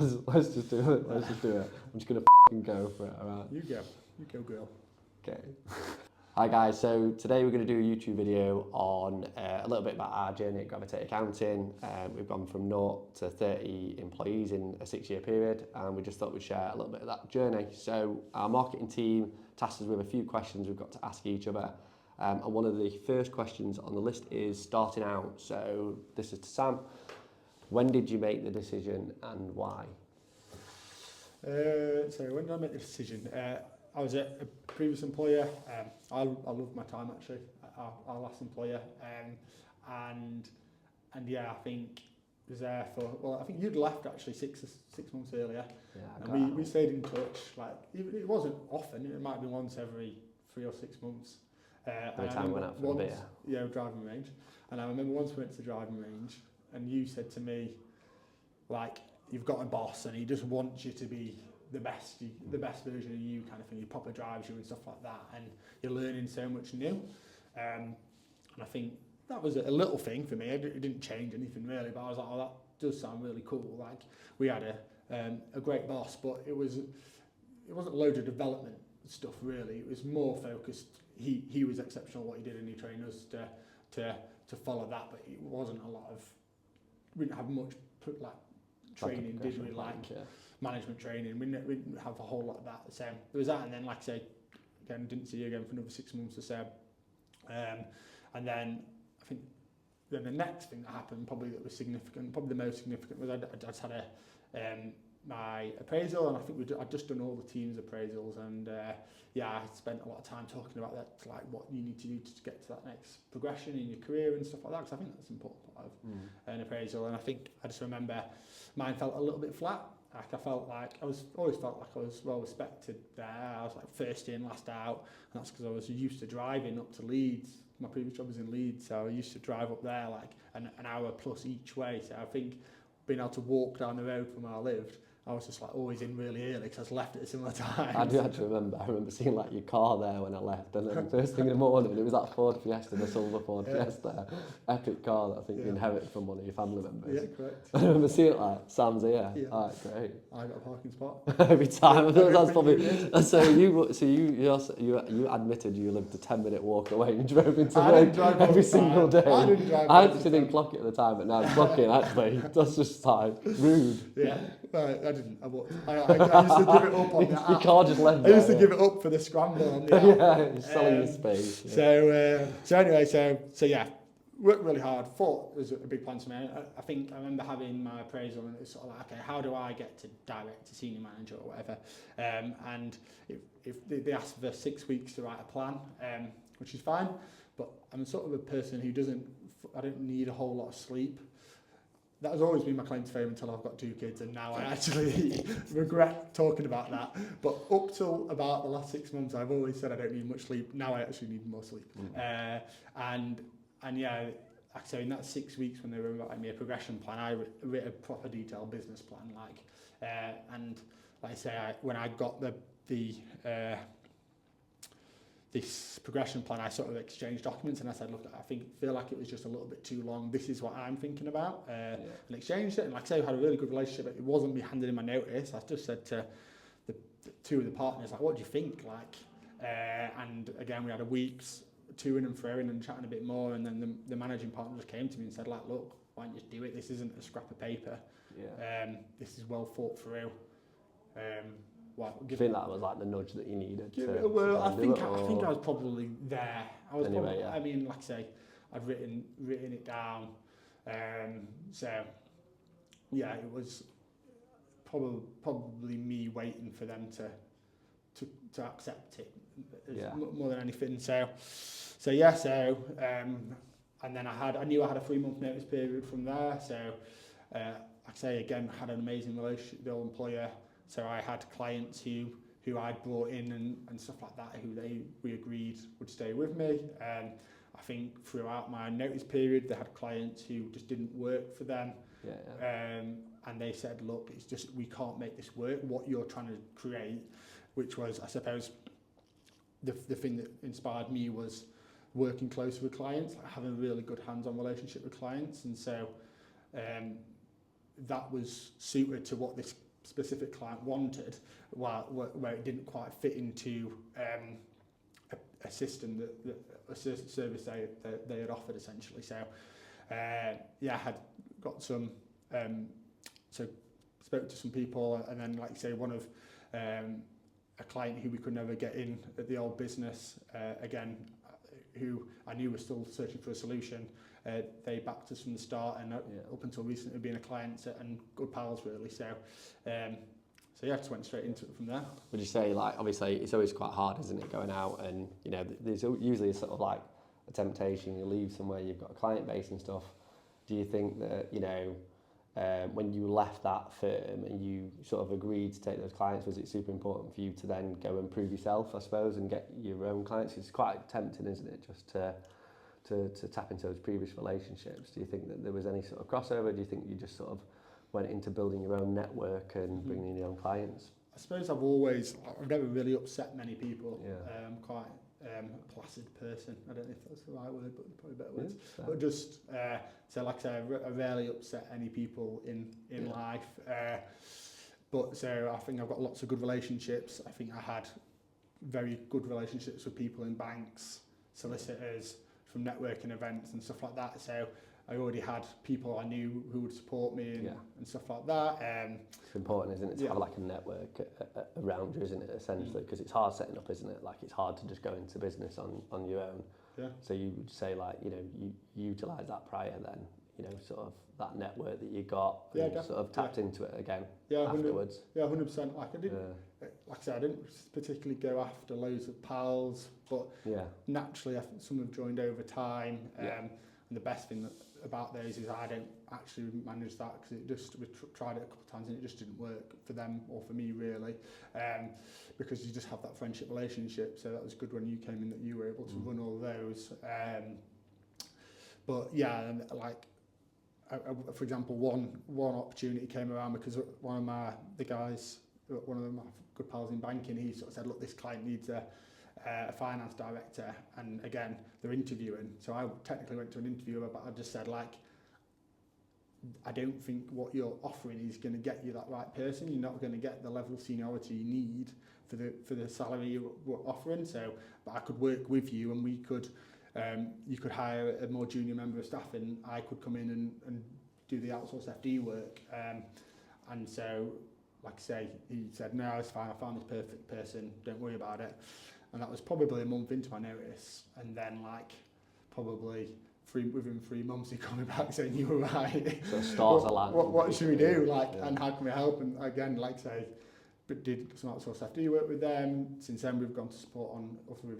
Let's just do it. Let's just do it. I'm just gonna go for it. All right. You go, girl. Okay. Hi guys, so today we're going to do a YouTube video on a little bit about our journey at Gravitate Accounting. We've gone from 0 to 30 employees in a 6-year period, and we just thought we'd share a little bit of that journey. So our marketing team tasked us with a few questions we've got to ask each other. And one of the first questions on the list is starting out. So this is to Sam. When did you make the decision and why? So when did I make the decision? I was at a previous employer. I loved my time actually. Our last employer, and yeah, I think I was there for. Well, I think you'd left actually six months earlier. Yeah, and we stayed in touch. Like it wasn't often. It might be once every 3 or 6 months. By the time we went out for a beer. Yeah, driving range. And I remember once we went to the driving range, and you said to me, like, you've got a boss, and he just wants you to be the best version of you, kind of thing. He proper drives you and stuff like that, and you're learning so much new. And I think that was a little thing for me. It didn't change anything really, but I was like, oh, that does sound really cool. Like we had a great boss, but it wasn't loads of development stuff really. It was more focused. He was exceptional at what he did, and he trained us to follow that. But it wasn't a lot of. We didn't have much like training, did we? Like. Yeah. Management training, we didn't have a whole lot of that. So there was that, and then like I say, again, didn't see you again for another 6 months or so. And then I think then the next thing that happened, probably that was significant, probably the most significant, was I just had my appraisal, and I think I'd just done all the team's appraisals, and yeah, I spent a lot of time talking about that, like what you need to do to get to that next progression in your career and stuff like that, because I think that's an important part of an appraisal. And I just remember mine felt a little bit flat. Like I always felt like I was well respected there. I was like first in, last out, and that's because I was used to driving up to Leeds. My previous job was in Leeds, so I used to drive up there like an hour plus each way. So I think being able to walk down the road from where I lived, I was just like always in really early because I was left at a similar time. I do actually remember. I remember seeing like your car there when I left, and then first thing in the morning, it was that Ford Fiesta, the silver Ford Fiesta, epic car that I think you inherited from one of your family members. Yeah, correct. I remember seeing it like Sam's here. Yeah. All right, great. I got a parking spot Every time. That's probably. So you admitted you lived a 10-minute walk away and drove into work every single day. I actually didn't clock it at the time, but now I'm clocking. Actually, that's just like rude. Yeah. No, I didn't. I used to give it up on the app. Your car just left. I used to give it up for the scramble on the app. Yeah, you're selling your space. Yeah. So anyway, so yeah, worked really hard. Thought it was a big plan to me. I think I remember having my appraisal, and it was sort of like, okay, how do I get to director, senior manager, or whatever? And if they asked for 6 weeks to write a plan, which is fine, but I'm sort of a person who I don't need a whole lot of sleep. That has always been my claim to fame until I've got 2 kids, and now I actually regret talking about that. But up till about the last 6 months, I've always said I don't need much sleep. Now I actually need more sleep. And yeah, so in that 6 weeks when they were writing me a progression plan, I wrote a proper detailed business plan. And like I say, when I got this progression plan, I sort of exchanged documents, and I said, look, feel like it was just a little bit too long. This is what I'm thinking about, and exchanged it. And like I say, we had a really good relationship. It wasn't me handing in my notice. I just said to the 2 of the partners, like, what do you think? And again, we had a week's to-ing and fro-ing and chatting a bit more, and then the managing partner just came to me and said, like, look, why don't you just do it? This isn't a scrap of paper. Yeah. This is well thought through. Do you think that was like the nudge that you needed? I think I was probably there. I mean, like I say, I'd written it down. So yeah, it was probably me waiting for them to accept it more than anything. And then I knew I had a 3-month notice period from there. So like I say, again, had an amazing relationship with the old employer. So I had clients who I'd brought in and stuff like that, we agreed would stay with me. I think throughout my notice period, they had clients who just didn't work for them. And they said, look, it's just, we can't make this work. What you're trying to create, which was, I suppose, the thing that inspired me was working closer with clients, having a really good hands-on relationship with clients. And so that was suited to what this specific client wanted, where it didn't quite fit into a system that a service they had offered essentially. So I had got some so spoke to some people, and then like I say, one of a client who we could never get in at the old business, again, who I knew was still searching for a solution. They backed us from the start, and up until recently being a client and good pals really. So just went straight into it from there. Would you say, like, obviously it's always quite hard, isn't it, going out, and you know there's usually a sort of like a temptation, you leave somewhere you've got a client base and stuff. Do you think that, you know, when you left that firm and you sort of agreed to take those clients, was it super important for you to then go and prove yourself, I suppose, and get your own clients? It's quite tempting, isn't it, just to tap into those previous relationships. Do you think that there was any sort of crossover? Do you think you just sort of went into building your own network and bringing in your own clients? I suppose I've never really upset many people. I'm quite a placid person. I don't know if that's the right word, but probably better words. But just, so like I say, I rarely upset any people in life. But so I think I've got lots of good relationships. I think I had very good relationships with people in banks, solicitors, from networking events and stuff like that. So I already had people I knew who would support me and stuff like that. It's important, isn't it, to have like a network around you, isn't it, essentially, because it's hard setting up, isn't it? Like, it's hard to just go into business on your own. Yeah. So you would say, like, you know, you utilise that prior then, you know, sort of that network that you got, and sort of tapped into it again afterwards. 100%. Like, I didn't, like I said, I didn't particularly go after loads of pals, but naturally I think some have joined over time. And the best thing about those is I don't actually manage that, because we tried it a couple of times and it just didn't work for them or for me really, because you just have that friendship relationship. So that was good when you came in, that you were able to run all those. But yeah, and like for example, one opportunity came around because one of my good pals in banking, he sort of said, look, this client needs a finance director, and again they're interviewing, so I technically went to an interview, but I just said, like, I don't think what you're offering is going to get you that right person. You're not going to get the level of seniority you need for the salary you're offering. So, but I could work with you, and we could you could hire a more junior member of staff, and I could come in and do the outsourced FD work. And so, like I say, he said, no, it's fine, I found this perfect person, don't worry about it. And that was probably a month into my notice, and then like probably within 3 months he called me back saying, you were right. So stars aligned. What should we do? Like, and how can we help? And again, like I say, did some outsourced FD work with them. Since then we've gone to support on other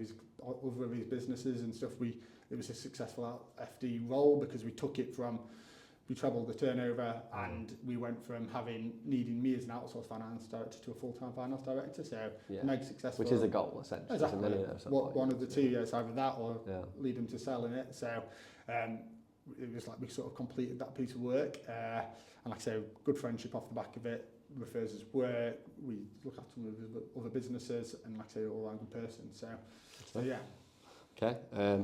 of his businesses and stuff. It was a successful FD role, because we trebled the turnover, and we went from needing me as an outsourced finance director to a full-time finance director. So mega successful. Which is a goal, essentially. Exactly. One of the two, it's either that or lead them to selling it. So it was like we sort of completed that piece of work. And like I say, good friendship off the back of it, refers as work. We look after other businesses, and like I say, all around good person. So yeah. Okay.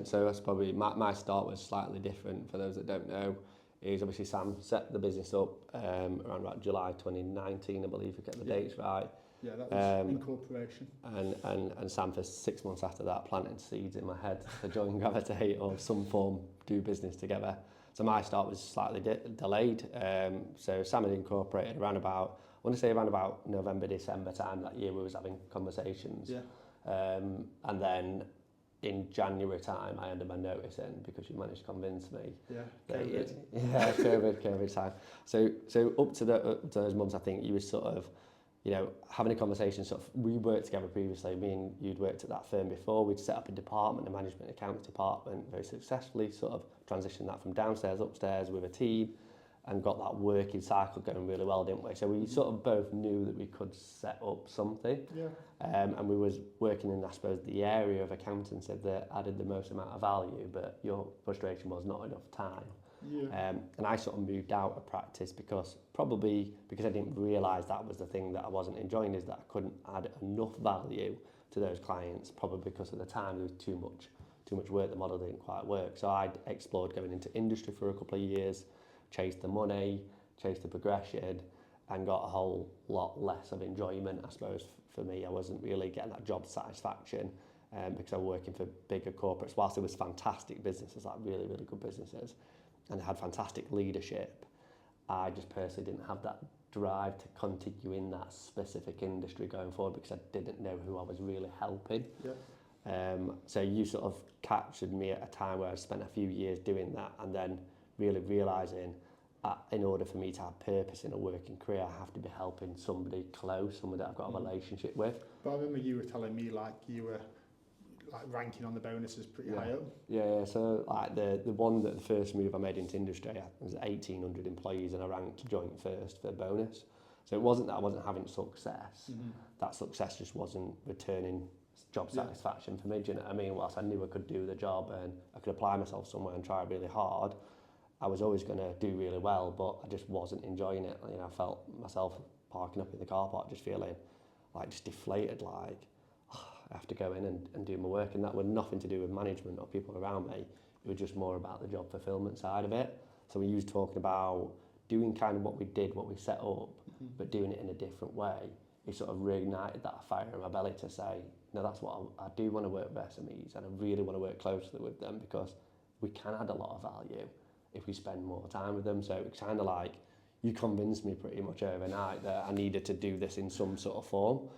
So that's probably my start was slightly different. For those that don't know, is obviously Sam set the business up around about July 2019, I believe, if I get the dates right. Yeah, that was incorporation. And Sam, for 6 months after that, planted seeds in my head to join Gravitate or some form, do business together. So my start was slightly delayed. So Sam had incorporated around about November, December time that year. We was having conversations. Yeah. And then in January time, I handed my notice in because you managed to convince me. Yeah, COVID. COVID time. So up to those months, I think you were sort of, you know, having a conversation. Sort of, we worked together previously. Me and you'd worked at that firm before. We'd set up a department, a management accounts department, very successfully. Sort of transitioned that from downstairs upstairs with a team, and got that working cycle going really well, didn't we? So we sort of both knew that we could set up something. Yeah. And we was working in, I suppose, the area of accountancy that added the most amount of value, but your frustration was not enough time. Yeah. And I sort of moved out of practice because I didn't realise that was the thing that I wasn't enjoying, is that I couldn't add enough value to those clients, probably because at the time there was too much work, the model didn't quite work. So I'd explored going into industry for a couple of years, chased the money, chased the progression, and got a whole lot less of enjoyment, I suppose, for me. I wasn't really getting that job satisfaction because I was working for bigger corporates. Whilst it was fantastic businesses, like really, really good businesses, and they had fantastic leadership, I just personally didn't have that drive to continue in that specific industry going forward because I didn't know who I was really helping. So you sort of captured me at a time where I spent a few years doing that, and then really realising in order for me to have purpose in a working career, I have to be helping somebody close, somebody that I've got a relationship with. But I remember you were telling me like you were like ranking on the bonuses pretty high up. Yeah, so like the first move I made into industry, I was 1,800 employees and I ranked joint first for bonus. So it wasn't that I wasn't having success, that success just wasn't returning job satisfaction for me, do you know what I mean? Whilst I knew I could do the job and I could apply myself somewhere and try really hard, I was always going to do really well, but I just wasn't enjoying it. You know, I felt myself parking up in the car park just feeling like just deflated, like I have to go in and do my work, and that was nothing to do with management or people around me. It was just more about the job fulfillment side of it. So we used talking about doing kind of what we did, what we set up, but doing it in a different way. It sort of reignited that fire in my belly to say, no, that's what I do want to work with SMEs, and I really want to work closely with them because we can add a lot of value if we spend more time with them. So it's kind of like you convinced me pretty much overnight that I needed to do this in some sort of form.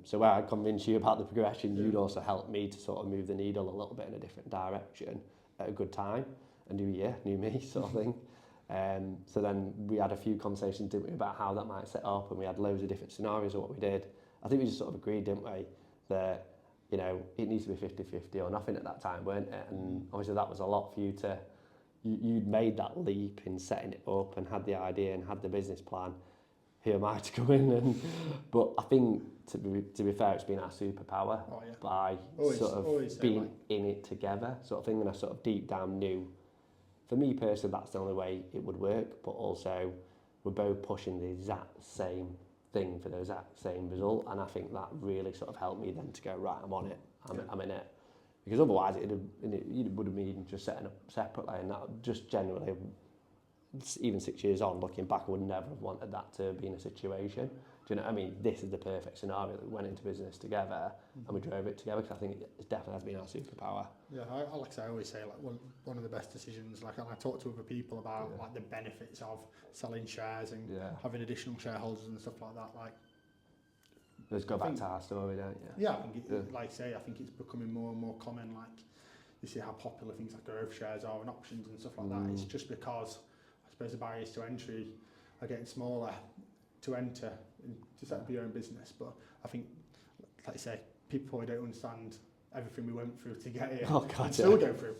So where I convinced you about the progression, you'd also helped me to sort of move the needle a little bit in a different direction at a good time. A new year, new me sort of thing. So then we had a few conversations, didn't we, about how that might set up, and we had loads of different scenarios of what we did. I think we just sort of agreed, didn't we, that, you know, it needs to be 50-50 or nothing at that time, weren't it? And obviously that was a lot for you to, you'd made that leap in setting it up and had the idea and had the business plan. Who am I to come in? And but I think, to be fair, it's been our superpower by sort of being in it together sort of thing. And I sort of deep down knew, for me personally, that's the only way it would work, but also we're both pushing the exact same thing for the exact same result, and I think that really sort of helped me then to go, right, I'm on it, I'm in it. Because otherwise it would have been just setting up separately, and that just generally, even 6 years on, looking back, I would never have wanted that to be in a situation. Do you know what I mean? This is the perfect scenario that we went into business together and we drove it together, because I think it definitely has been our superpower. Yeah, I always say, like one of the best decisions, like, and I talk to other people about like the benefits of selling shares and having additional shareholders and stuff like that. Like, let's go back to our story, don't you? Yeah, I think like I say, I think it's becoming more and more common. Like, you see how popular things like growth shares are and options and stuff like that. It's just because I suppose the barriers to entry are getting smaller to enter to set up your own business. But I think, like I say, people probably don't understand everything we went through to get here. Oh God, and still go through.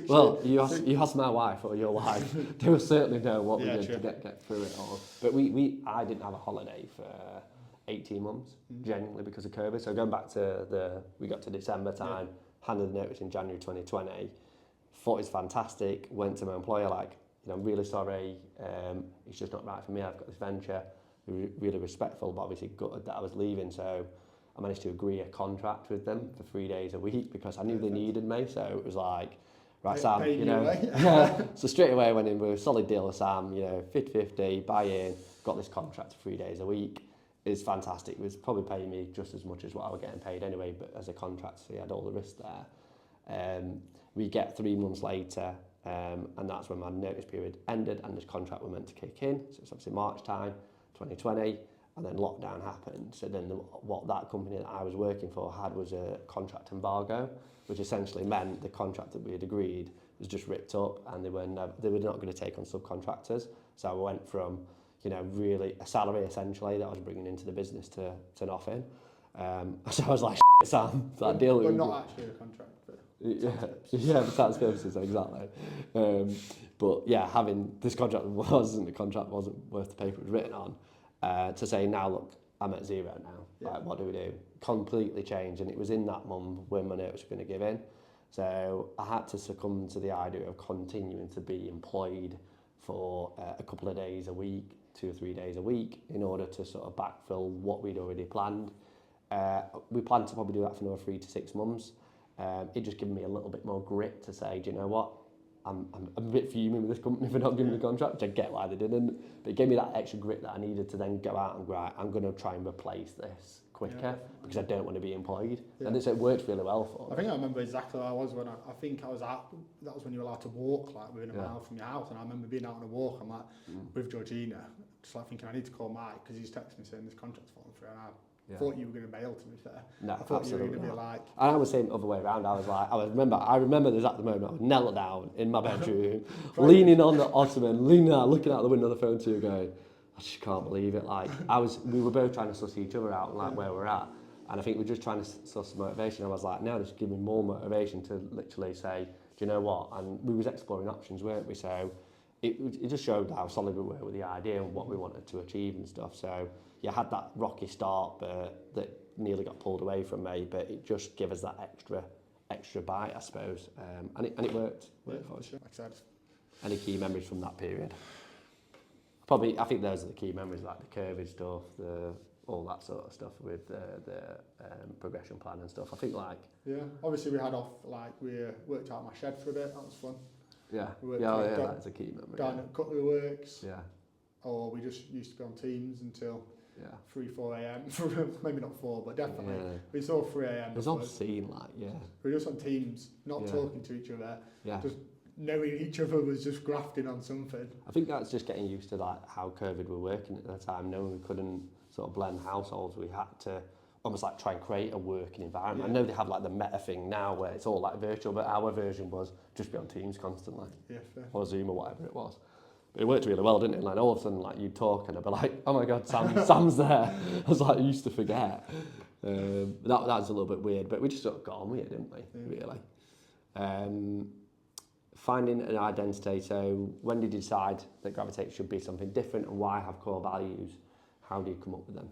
Well, you ask my wife or your wife, they will certainly know what we did to get through it all. But I didn't have a holiday for 18 months, genuinely, because of COVID. So going back to we got to December time, handed the notice in January 2020, thought it was fantastic, went to my employer like, you know, I'm really sorry, it's just not right for me, I've got this venture. Really respectful, but obviously gutted that I was leaving, so I managed to agree a contract with them for 3 days a week because I knew they needed me. So it was like, right, Sam, you know, so straight away I went in with a solid deal with Sam, you know, 50-50, buy in, got this contract for 3 days a week. It's fantastic. It was probably paying me just as much as what I was getting paid anyway, but as a contract, so he had all the risk there. We get 3 months later, and that's when my notice period ended and this contract was meant to kick in. So it's obviously March time, 2020, and then lockdown happened. So then what that company that I was working for had was a contract embargo, which essentially meant the contract that we had agreed was just ripped up, and they were not going to take on subcontractors. So I went from, you know, really a salary essentially that I was bringing into the business to nothing. So I was like, Sam, that deal. But not actually a contract. For tax purposes, exactly. But yeah, having this contract wasn't worth the paper it was written on. To say, now look, I'm at zero now. Like, what do we do? Completely changed, and it was in that month when my notice was going to give in. So I had to succumb to the idea of continuing to be employed for a couple of days a week, 2 or 3 days a week, in order to sort of backfill what we'd already planned. We planned to probably do that for another 3 to 6 months. It just gave me a little bit more grit to say, do you know what? I'm a bit fuming with this company for not giving me the contract, which I get why they didn't. But it gave me that extra grit that I needed to then go out and go, right, I'm going to try and replace this quicker because I don't want to be employed. Yeah. And it worked really well for me. I think I remember exactly where I was when I think I was out. That was when you were allowed to walk like within a mile from your house, and I remember being out on a walk. I'm like with Georgina, just like thinking I need to call Mike because he's texting me saying this contract's fallen through, and I thought you were going to bail. To be fair, No, I thought you were going to be like. And I was saying the other way around. I was like, I remember this at the moment. I was knelt down in my bedroom, leaning on the ottoman, looking out the window of the phone to you, going, I just can't believe it. Like we were both trying to suss each other out, like where we're at. And I think we're just trying to suss motivation. I was like, now just give me more motivation to literally say, do you know what? And we was exploring options, weren't we? So it just showed how solid we were with the idea and what we wanted to achieve and stuff. So yeah, I had that rocky start that nearly got pulled away from me, but it just gave us that extra bite, I suppose. And it worked for us. Sure. Like I said. Any key memories from that period? I think those are the key memories, like the COVID stuff, all that sort of stuff with the progression plan and stuff. I think obviously we worked out my shed for a bit. That was fun. That's a key memory. Down at Cutlery Works. Yeah. Or we just used to be on Teams until 3-4 a.m. Maybe not 4, but definitely we saw 3 a.m. It was obscene, we were just on Teams, not talking to each other. Yeah. Just knowing each other was just grafting on something. I think that's just getting used to how COVID were working at the time. Knowing we couldn't sort of blend households, we had to almost try and create a working environment. I know they have the meta thing now where it's all virtual, but our version was just be on Teams constantly. Yeah, fair. Or Zoom or whatever it was. But it worked really well, didn't it? All of a sudden, you'd talk and I'd be like, oh my God, Sam's there. I was I used to forget. That was a little bit weird, but we just sort of got on with it, didn't we, really? Finding an identity. So when did you decide that Gravitate should be something different, and why have core values? How do you come up with them?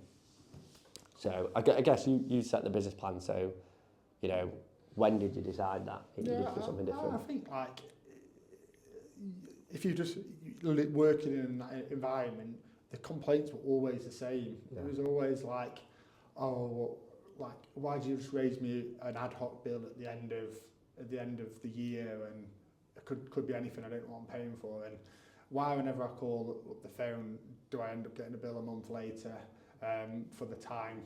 So I guess you set the business plan. So, when did you decide that you needed for something different? I think if you just working in that environment, the complaints were always the same. Yeah. It was always why did you just raise me an ad hoc bill at the end of the year, and it could be anything I don't know what I'm paying for, and why whenever I call up the phone do I end up getting a bill a month later for the time?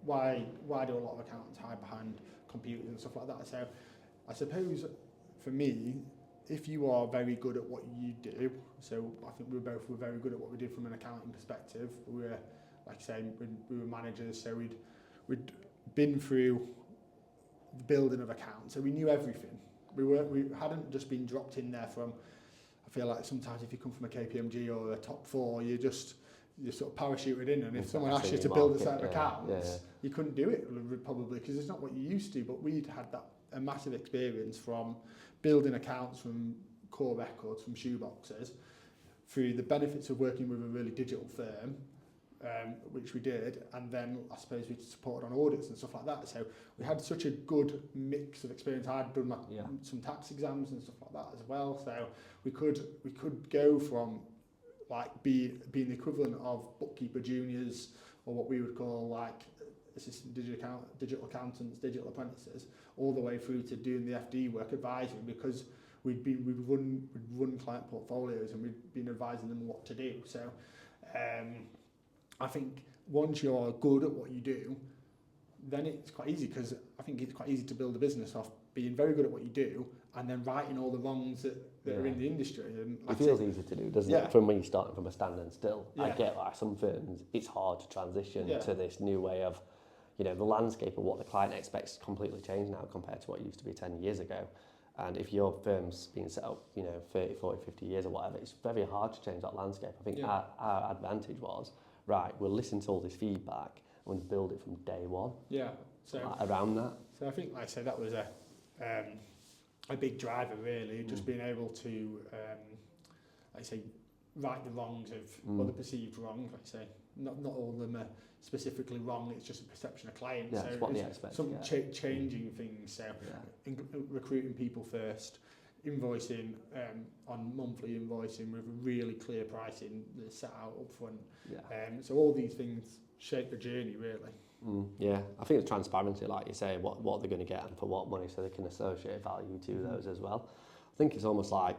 Why do a lot of accountants hide behind computers and stuff like that? So I suppose for me, if you are very good at what you do, so I think we were very good at what we did from an accounting perspective. We were, like I say, we were managers, so we'd been through the building of accounts, so we knew everything. We hadn't just been dropped in there from. I feel like sometimes if you come from a KPMG or a top 4, you're sort of parachuted in, and if someone asked you to build a set of accounts, you couldn't do it probably because it's not what you used to. But we'd had a massive experience from building accounts from core records, from shoeboxes, through the benefits of working with a really digital firm, which we did, and then I suppose we supported on audits and stuff like that. So we had such a good mix of experience. I'd done some tax exams and stuff like that as well. So we could go from being the equivalent of bookkeeper juniors, or what we would call assistant digital accountants, digital apprentices, all the way through to doing the FD work advisory, because we'd run client portfolios and we'd been advising them what to do. So I think once you're good at what you do, then it's quite easy, because I think it's quite easy to build a business off being very good at what you do and then righting all the wrongs that are in the industry. And it feels easy to do, doesn't it? From when you're starting from a standing still. Yeah. I get some firms, it's hard to transition to this new way of, the landscape of what the client expects completely changed now compared to what it used to be 10 years ago. And if your firm's been set up, 30, 40, 50 years or whatever, it's very hard to change that landscape. I think our advantage was, we'll listen to all this feedback and build it from day one. Yeah. So around that. So I think, like I said, that was a big driver really, just being able to, like I say, right the wrongs of other perceived wrongs. Like I say, not all of them are specifically wrong. It's just a perception of clients. Yeah, so it's what they expect. Some changing things. So recruiting people first, invoicing on monthly invoicing with really clear pricing that's set out up front. Yeah. So all these things shape the journey really. Yeah, I think it's transparency, like you say, what they're going to get and for what money, so they can associate value to those as well. I think it's almost like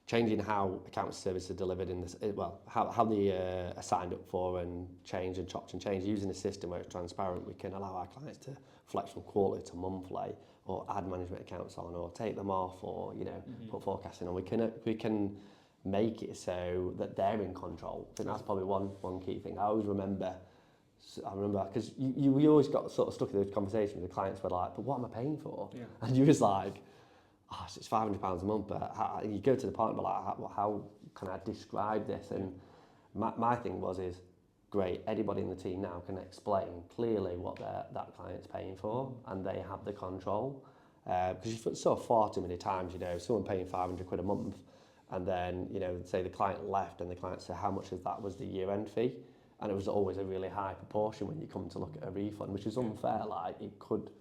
changing how account services are delivered in this, well, how they are signed up for and change and chopped and change. Using a system where it's transparent, we can allow our clients to flex from quarterly to monthly, or add management accounts on, or take them off, or put forecasting on. We can make it so that they're in control. I think that's probably one key thing. I remember because we always got sort of stuck in those conversations with the clients were like, but what am I paying for? Yeah. And you was like, oh, it's £500 a month, but you go to the partner like, how can I describe this? And my thing is great, anybody in the team now can explain clearly what that client's paying for, and they have the control. Because you saw far too many times, someone paying £500 a month, and then, say the client left and the client said how much of that was the year-end fee, and it was always a really high proportion when you come to look at a refund, which is unfair. Like, it could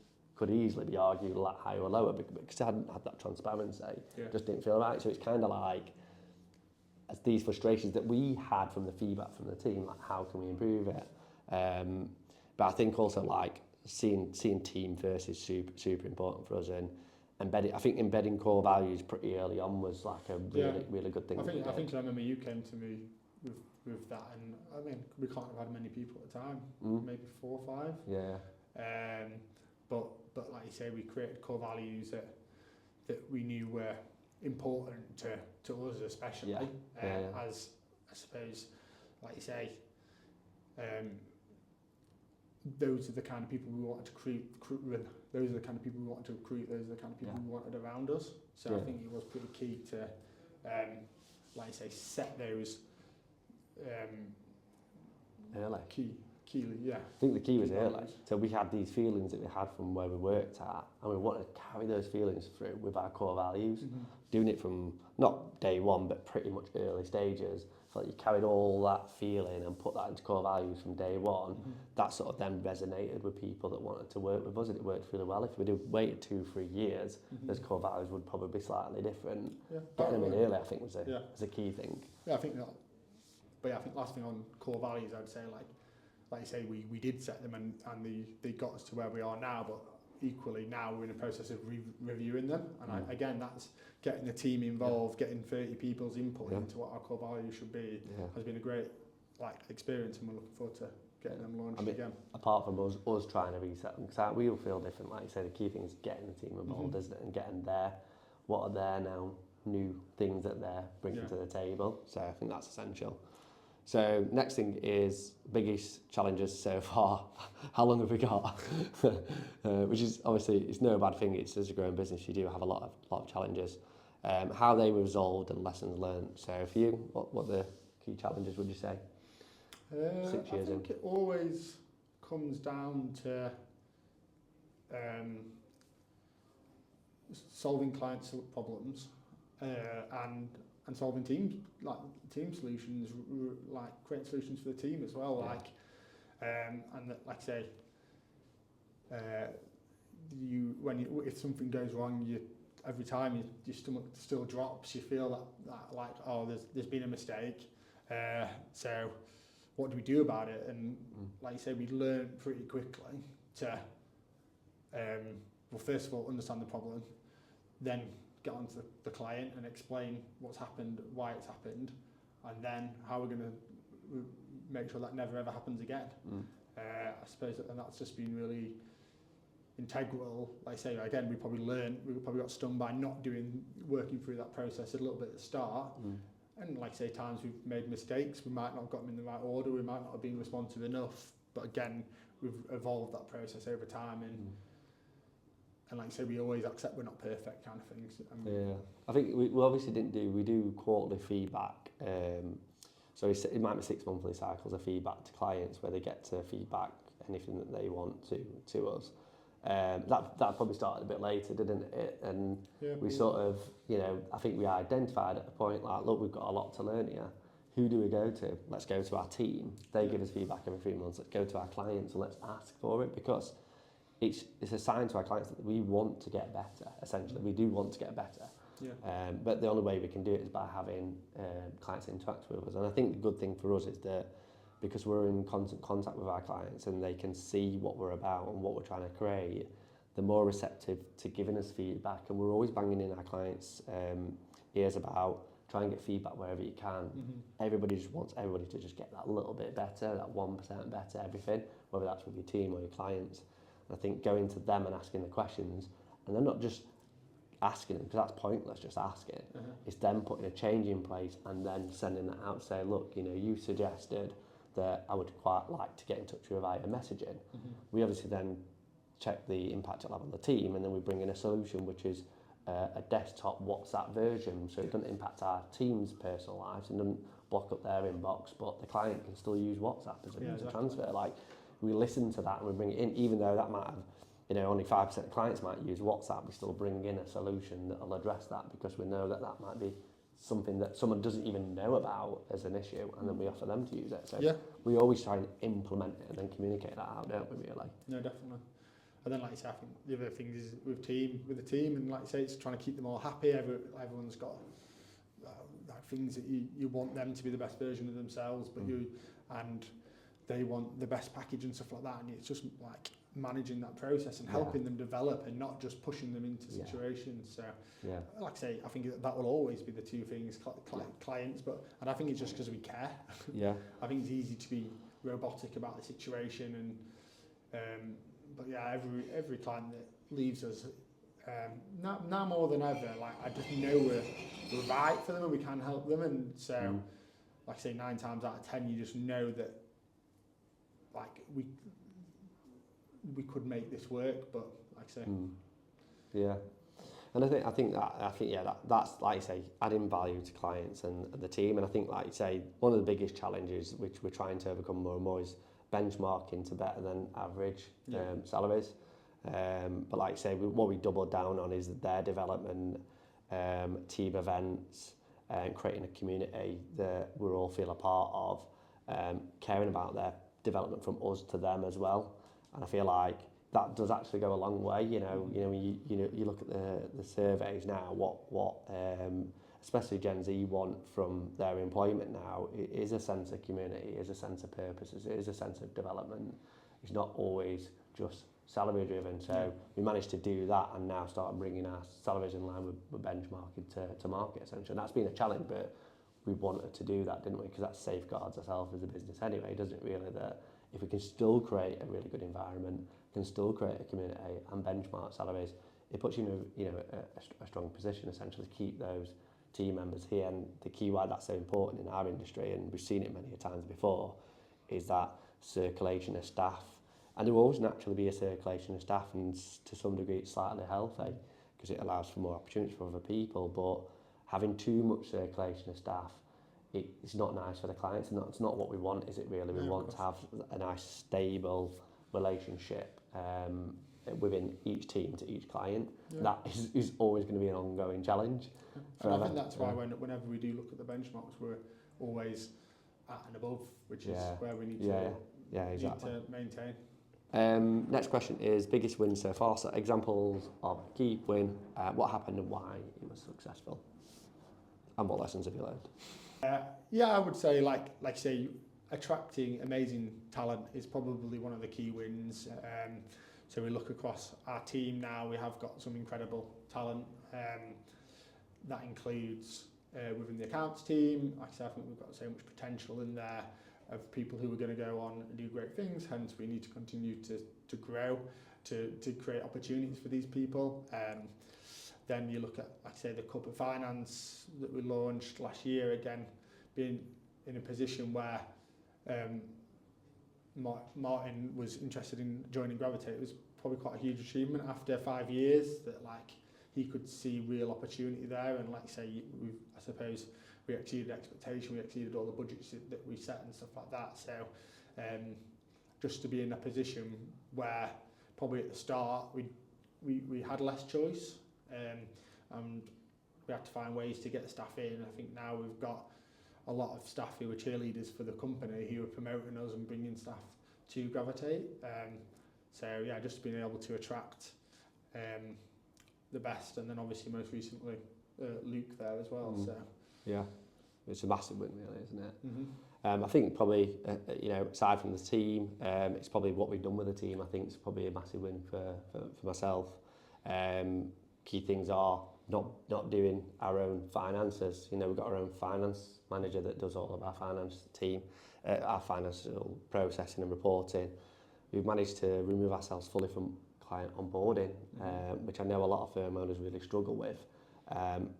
easily be argued a lot higher or lower, because I hadn't had that transparency. Just didn't feel right. So it's kind of like, as these frustrations that we had from the feedback from the team, like how can we improve it? But I think also like seeing team first is super important for us, and embedding core values pretty early on was like a really good thing. I think I remember you came to me with that, and I mean we can't have had many people at the time, maybe 4 or 5. Yeah. But like you say, we created core values that we knew were important to us, especially as I suppose, like you say, those are the kind of people we wanted to recruit. Those are the kind of people we wanted to recruit. Those are the kind of people we wanted around us. So I think it was pretty key to, like you say, set those early. Key, yeah. I think the key was early. So we had these feelings that we had from where we worked at, and we wanted to carry those feelings through with our core values, doing it from not day one, but pretty much early stages. So like you carried all that feeling and put that into core values from day one. That sort of then resonated with people that wanted to work with us, and it worked really well. If we'd have waited 2-3 years, those core values would probably be slightly different. Getting them in early, I think, was a key thing. Yeah, I think that. But yeah, I think last thing on core values, I'd say like you say, we did set them, and they got us to where we are now, but equally now we're in a process of reviewing them, and again that's getting the team involved, getting 30 people's input into what our core values should be has been a great experience, and we're looking forward to getting them launched again. Apart from us trying to reset them, because we will feel different, like you say, the key thing is getting the team involved, isn't it, and getting what are their now new things that they're bringing to the table. So I think that's essential. So next thing is biggest challenges so far. How long have we got? Which is obviously, it's no bad thing. It's as a growing business, you do have a lot of challenges. How they were resolved and lessons learned. So for you, what the key challenges would you say? 6 years in. I think it always comes down to solving clients' problems and solving team solutions, like creating solutions for the team as well. And like I say, if something goes wrong, every time your stomach still drops. You feel that like, oh, there's been a mistake. So what do we do about it? And like you say, we learned pretty quickly to well, first of all, understand the problem, then get onto the client and explain what's happened, why it's happened, and then how we're going to make sure that never ever happens again. I suppose, and that's just been really integral. Like I say, again, we probably got stung by not working through that process a little bit at the start. And like I say, times we've made mistakes, we might not have got them in the right order, we might not have been responsive enough, but again, we've evolved that process over time, and like I say, we always accept we're not perfect kind of things. I think we obviously we do quarterly feedback, so it might be 6 monthly cycles of feedback to clients where they get to feedback anything that they want to us. That probably started a bit later, didn't it? And we sort of, I think we identified at a point like, look, we've got a lot to learn here. Who do we go to? Let's go to our team. They give us feedback every 3 months. Let's go to our clients and let's ask for it, because it's a sign to our clients that we want to get better, essentially. We do want to get better. But the only way we can do it is by having clients interact with us. And I think the good thing for us is that because we're in constant contact with our clients and they can see what we're about and what we're trying to create, they're more receptive to giving us feedback. And we're always banging in our clients' ears about try and get feedback wherever you can. Everybody just wants everybody to just get that little bit better, that 1% better, everything, whether that's with your team or your clients. And I think going to them and asking the questions, and they're not just asking them, because that's pointless, just asking. It's them putting a change in place and then sending that out, say, look, you know, you suggested that I would quite like to get in touch with you via messaging. We obviously then check the impact it'll have on the team, and then we bring in a solution which is a desktop WhatsApp version, so it doesn't impact our team's personal lives and doesn't block up their inbox, but the client can still use WhatsApp as a means of transfer. Like, we listen to that and we bring it in, even though that might have, you know, only 5% of clients might use WhatsApp, we still bring in a solution that will address that, because we know that that might be something that someone doesn't even know about as an issue, and then we offer them to use it. So we always try and implement it and then communicate that out, don't we, really? No, definitely. And then, like you say, I think the other thing is with the team, and like you say, it's trying to keep them all happy. Everyone's got things that you want them to be the best version of themselves, but they want the best package and stuff like that, and it's just like managing that process and helping them develop and not just pushing them into situations. So, like I say, I think that will always be the two things, clients, and I think it's just because we care. I think it's easy to be robotic about the situation, and but yeah, every client that leaves us, now more than ever, like, I just know we're right for them and we can help them, and so like I say, 9 times out of 10 you just know that, like, we could make this work, but like I say, and I think that's, like you say, adding value to clients and the team. And I think, like you say, one of the biggest challenges which we're trying to overcome more and more is benchmarking to better than average salaries. But like you say, what we doubled down on is their development, team events, creating a community that we all feel a part of, caring about their development from us to them as well. And I feel like that does actually go a long way. You know, when you look at the surveys now, what especially Gen Z want from their employment now is a sense of community, is a sense of purpose, is a sense of development. It's not always just salary driven. So we managed to do that and now start bringing our salaries in line with benchmarking to market, essentially. And that's been a challenge, but we wanted to do that, didn't we? Because that safeguards ourselves as a business anyway, doesn't it, really? That if we can still create a really good environment, can still create a community and benchmark salaries, it puts you in a strong position, essentially, to keep those team members here. And the key why that's so important in our industry, and we've seen it many times before, is that circulation of staff. And there will always naturally be a circulation of staff, and to some degree it's slightly healthy because it allows for more opportunities for other people. But having too much circulation of staff, it's not nice for the clients, and it's not what we want, is it really? We want to have a nice stable relationship within each team to each client. That is always going to be an ongoing challenge. And I think that's why whenever we do look at the benchmarks, we're always at and above, which is where we need to maintain. Next question is biggest win so far. So examples of key win, what happened and why it was successful, and what lessons have you learned? I would say, like say, attracting amazing talent is probably one of the key wins. So we look across our team now, we have got some incredible talent. That includes within the accounts team. Like I said, I think we've got so much potential in there of people who are going to go on and do great things, hence we need to continue to grow, to create opportunities for these people. Then you look at, like I say, the corporate finance that we launched last year, again, being in a position where Martin was interested in joining Gravitate. It was probably quite a huge achievement after 5 years that, like, he could see real opportunity there, and like I say, I suppose we exceeded expectation, we exceeded all the budgets that we set and stuff like that. So just to be in a position where probably at the start we had less choice, and we had to find ways to get the staff in. I think now we've got a lot of staff who are cheerleaders for the company, who are promoting us and bringing staff to Gravitate. So yeah, just being able to attract the best, and then obviously most recently Luke there as well. So yeah, it's a massive win, really, isn't it? I think probably, aside from the team, it's probably what we've done with the team. I think it's probably a massive win for myself. Key things are not doing our own finances. We've got our own finance manager that does all of our finance team, our financial processing and reporting. We've managed to remove ourselves fully from client onboarding, which I know a lot of firm owners really struggle with.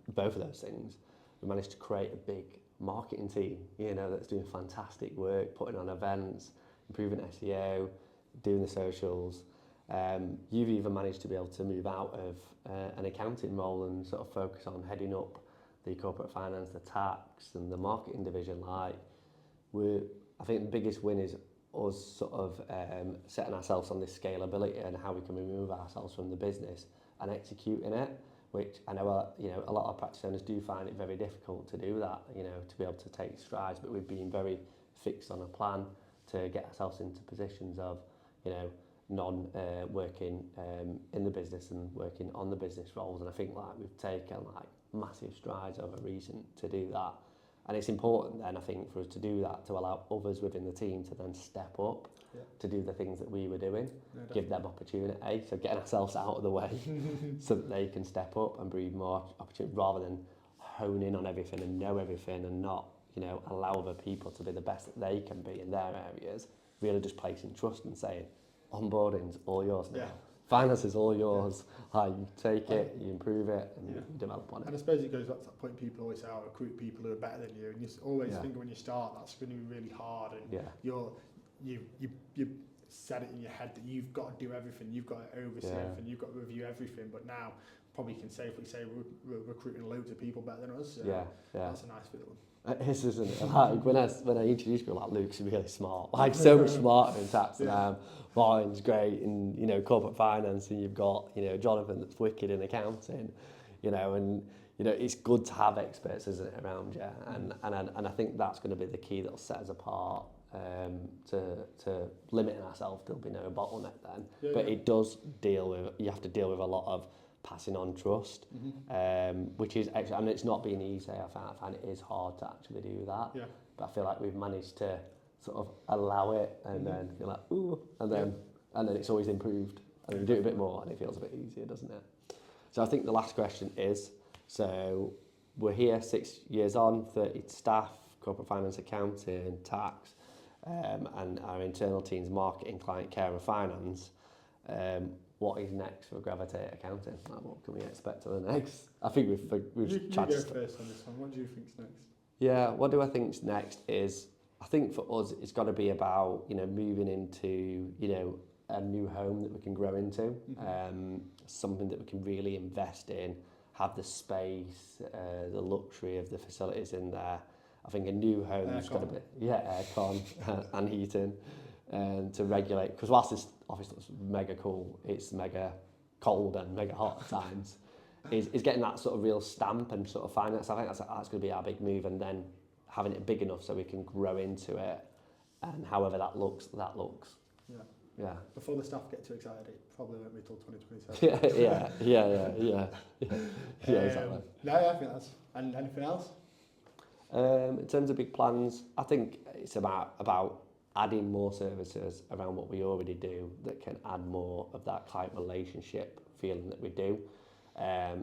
Both of those things. We managed to create a big marketing team, that's doing fantastic work, putting on events, improving SEO, doing the socials. You've even managed to be able to move out of an accounting role and sort of focus on heading up the corporate finance, the tax and the marketing division. I think the biggest win is us sort of setting ourselves on this scalability and how we can remove ourselves from the business and executing it, which I know a lot of practice owners do find it very difficult to do that, to be able to take strides, but we've been very fixed on a plan to get ourselves into positions of, working in the business and working on the business roles. And I think we've taken massive strides over recent to do that. And it's important then, I think, for us to do that, to allow others within the team to then step up to do the things that we were doing, give them opportunity, so getting ourselves out of the way so that they can step up and breathe more opportunity, rather than hone in on everything and know everything and not, allow other people to be the best that they can be in their areas, really just placing trust and saying, onboarding's all yours now. Finance is all yours. You take it, you improve it, and you develop on it. And I suppose it goes back to that point, people always say, recruit people who are better than you, and you always think when you start that's going to be really hard, and you set it in your head that you've got to do everything, you've got to oversee everything, you've got to review everything, but now probably can safely say we're recruiting loads of people better than us, so that's a nice feeling. It is, isn't it? When I introduce people, Luke's really smart, so much smarter in tax than I am. Martin's great in corporate finance, and you've got Jonathan that's wicked in accounting, and it's good to have experts, isn't it, around you, and I think that's going to be the key that'll set us apart, to limiting ourselves. There'll be no bottleneck then, but it does you have to deal with a lot of passing on trust, which is actually, it's not been easy. I find it is hard to actually do that, but I feel like we've managed to sort of allow it, and then you're like, ooh, and then it's always improved, and you do it a bit more and it feels a bit easier, doesn't it? So I think the last question is, so we're here 6 years on, 30 staff, corporate finance, accounting, tax, and our internal teams, marketing, client care and finance. What is next for Gravitate Accounting? What can we expect to the next? I think we've chatted. You go first on this one. What do you think's next? Yeah, what do I think's next is, I think for us it's got to be about moving into a new home that we can grow into, something that we can really invest in, have the space, the luxury of the facilities in there. I think a new home's got to be aircon and heating. To regulate, because whilst this office looks mega cool, it's mega cold and mega hot at times, is getting that sort of real stamp and sort of finance. I think that's going to be our big move, and then having it big enough so we can grow into it, and however that looks. Yeah. Before the staff get too excited, it probably won't be till 2027. Yeah, exactly. No, I think that's. And anything else? In terms of big plans, I think it's about adding more services around what we already do that can add more of that client relationship feeling that we do.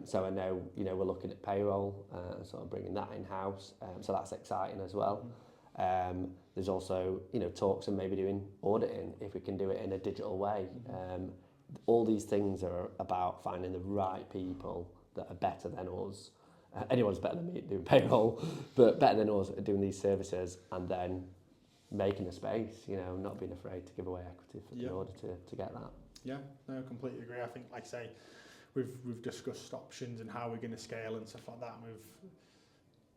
So I know, we're looking at payroll and sort of bringing that in-house. So that's exciting as well. There's also, talks and maybe doing auditing if we can do it in a digital way. All these things are about finding the right people that are better than us. Anyone's better than me at doing payroll, but better than us at doing these services, and then making a space, not being afraid to give away equity in order to get that. Yeah, no, I completely agree. I think, like I say, we've discussed options and how we're going to scale and stuff like that, and we've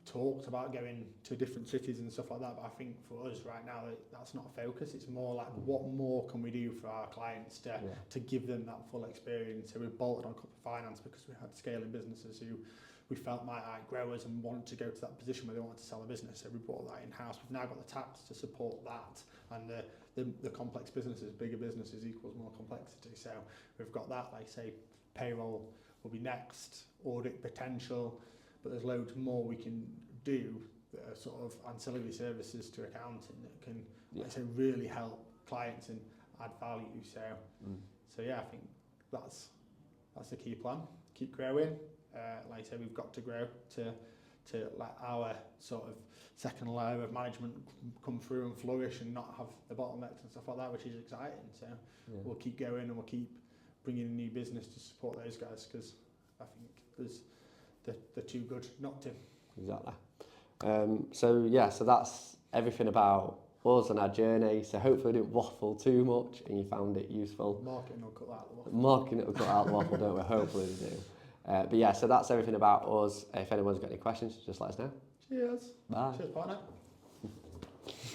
talked about going to different cities and stuff like that, but I think for us right now, that's not a focus. It's more like, what more can we do for our clients to give them that full experience? So we've bolted on corporate finance because we had scaling businesses who we felt might outgrow us and wanted to go to that position where they wanted to sell a business, so we brought that in-house. We've now got the tax to support that, and the complex businesses, bigger businesses equals more complexity, so we've got that. Like say, payroll will be next, audit potential, but there's loads more we can do that are sort of ancillary services to accounting that can, Yeah. like I say, really help clients and add value. So yeah, I think that's the key plan. Keep growing. Like I say, we've got to grow to let our sort of second layer of management come through and flourish and not have the bottlenecks and stuff like that, which is exciting. So we'll keep going and we'll keep bringing in new business to support those guys, because I think they're too good not to. Exactly. So that's everything about us and our journey. So hopefully I didn't waffle too much and you found it useful. Marketing will cut out the waffle. Marketing will cut out the waffle, don't we? Hopefully they do. But yeah, so that's everything about us. If anyone's got any questions, just let us know. Cheers. Bye. Cheers, partner.